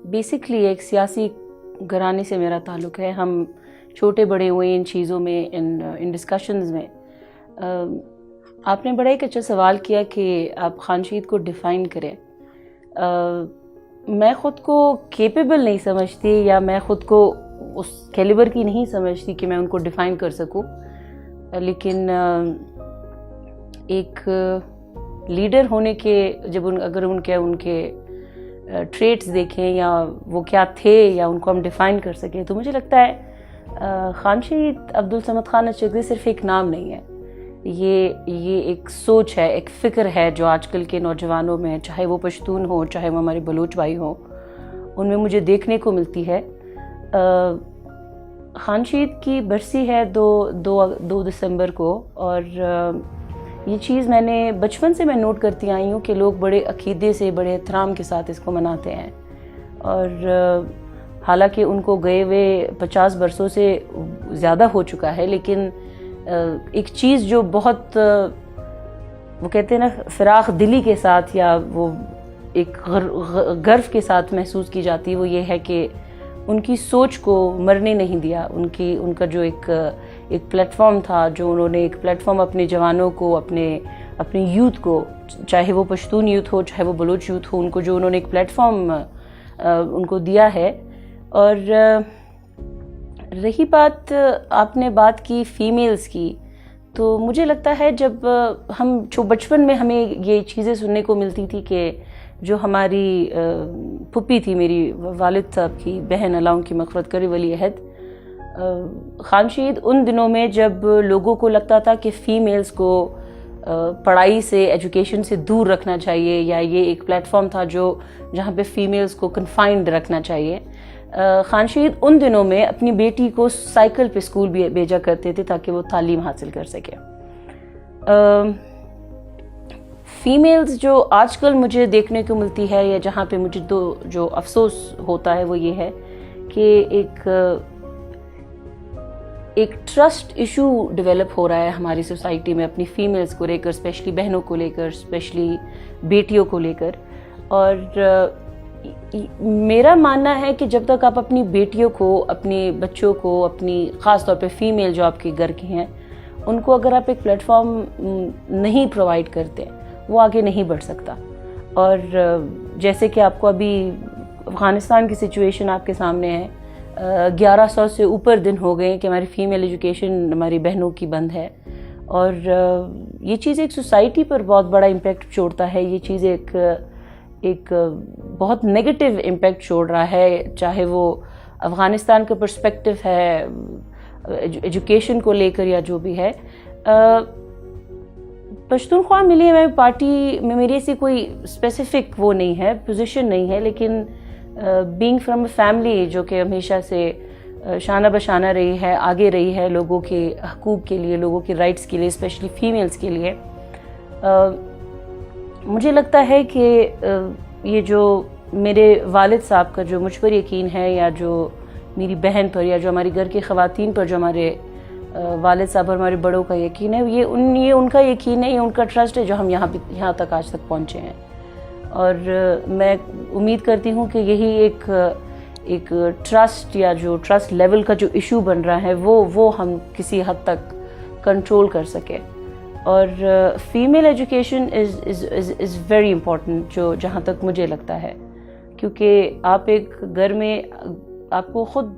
Basically ایک سیاسی گھرانے سے میرا تعلق ہے. ہم چھوٹے بڑے ہوئے ان چیزوں میں, ان ڈسکشنز میں. آپ نے بڑا ایک اچھا سوال کیا کہ آپ خانشید کو ڈیفائن کریں. میں خود کو کیپیبل نہیں سمجھتی, یا میں خود کو اس کیلیبر کی نہیں سمجھتی کہ میں ان کو ڈیفائن کر سکوں. لیکن ایک لیڈر ہونے کے جب اگر ان کے ٹریٹس دیکھیں یا وہ کیا تھے یا ان کو ہم ڈیفائن کر سکیں, تو مجھے لگتا ہے خانشید عبدالصمد خان اچکزئی صرف ایک نام نہیں ہے. یہ ایک سوچ ہے, ایک فکر ہے جو آج کل کے نوجوانوں میں, چاہے وہ پشتون ہوں چاہے وہ ہمارے بلوچ بھائی ہوں, ان میں مجھے دیکھنے کو ملتی ہے. خانشید کی برسی ہے 2 دسمبر کو, اور یہ چیز میں نے بچپن سے نوٹ کرتی آئی ہوں کہ لوگ بڑے عقیدے سے, بڑے احترام کے ساتھ اس کو مناتے ہیں. اور حالانکہ ان کو گئے ہوئے 50 برسوں سے زیادہ ہو چکا ہے, لیکن ایک چیز جو بہت وہ کہتے ہیں نا فراخ دلی کے ساتھ یا وہ ایک گرو کے ساتھ محسوس کی جاتی, وہ یہ ہے کہ ان کی سوچ کو مرنے نہیں دیا. ان کا جو ایک پلیٹ فارم تھا, جو انہوں نے ایک پلیٹ فارم اپنے جوانوں کو, اپنے یوتھ کو, چاہے وہ پشتون یوتھ ہو چاہے وہ بلوچ یوتھ ہو, ان کو جو انہوں نے ایک پلیٹ فارم ان کو دیا ہے. اور رہی بات, آپ نے بات کی فیمیلز کی, تو مجھے لگتا ہے جب ہم بچپن میں ہمیں یہ چیزیں سننے کو ملتی تھی کہ جو ہماری پھپھی تھی, میری والد صاحب کی بہن, اللہ ان کی مغفرت کرے, ولی عہد خانشید, ان دنوں میں جب لوگوں کو لگتا تھا کہ فیمیلز کو پڑھائی سے, ایجوکیشن سے دور رکھنا چاہیے, یا یہ ایک پلیٹ فارم تھا جہاں پہ فیمیلز کو کنفائنڈ رکھنا چاہیے, خانشید ان دنوں میں اپنی بیٹی کو سائیکل پہ اسکول بھی بھیجا کرتے تھے تاکہ وہ تعلیم حاصل کر سکے. فیمیلز جو آج کل مجھے دیکھنے کو ملتی ہے, یا جہاں پہ مجھے جو افسوس ہوتا ہے, وہ یہ ہے کہ ایک ٹرسٹ ایشو ڈیولپ ہو رہا ہے ہماری سوسائٹی میں اپنی فیمیلز کو لے کر, اسپیشلی بہنوں کو لے کر, اسپیشلی بیٹیوں کو لے کر. اور میرا ماننا ہے کہ جب تک آپ اپنی بیٹیوں کو, اپنے بچوں کو, اپنی خاص طور پہ فیمیل جو آپ کے گھر کی ہیں, ان کو اگر آپ ایک پلیٹ فارم نہیں پرووائڈ کرتے, وہ آگے نہیں بڑھ سکتا. اور جیسے کہ آپ کو ابھی افغانستان کی سچویشن آپ کے سامنے ہے, 1100 سے اوپر دن ہو گئے کہ ہماری فیمیل ایجوکیشن ہماری بہنوں کی بند ہے. اور یہ چیز ایک سوسائٹی پر بہت بڑا امپیکٹ چھوڑتا ہے. یہ چیز ایک بہت نیگیٹو امپیکٹ چھوڑ رہا ہے, چاہے وہ افغانستان کا پرسپیکٹو ہے ایجوکیشن کو لے کر یا جو بھی ہے. پشتونخوا ملی میں پارٹی میں میری ایسی کوئی اسپیسیفک وہ نہیں ہے, پوزیشن نہیں ہے, لیکن بینگ فرام اے فیملی جو کہ ہمیشہ سے شانہ بشانہ رہی ہے, آگے رہی ہے لوگوں کے حقوق کے لیے, لوگوں کے رائٹس کے لیے, اسپیشلی فیمیلز کے لیے, مجھے لگتا ہے کہ یہ جو میرے والد صاحب کا جو مجھ پر یقین ہے, یا جو میری بہن پر, یا جو ہماری گھر کی خواتین پر جو ہمارے والد صاحب اور ہمارے بڑوں کا یقین ہے, یہ ان کا یقین ہے, یہ ان کا ٹرسٹ ہے جو ہم یہاں تک آج تک پہنچے ہیں. اور میں امید کرتی ہوں کہ یہی ایک ٹرسٹ, یا جو ٹرسٹ لیول کا جو ایشو بن رہا ہے, وہ ہم کسی حد تک کنٹرول کر سکیں. اور female education is very important, جہاں تک مجھے لگتا ہے, کیونکہ آپ ایک گھر میں آپ کو خود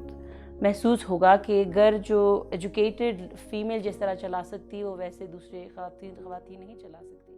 محسوس ہوگا کہ گھر جو ایجوکیٹڈ فیمیل جس طرح چلا سکتی ہے, وہ ویسے دوسرے خواتین نہیں چلا سکتی.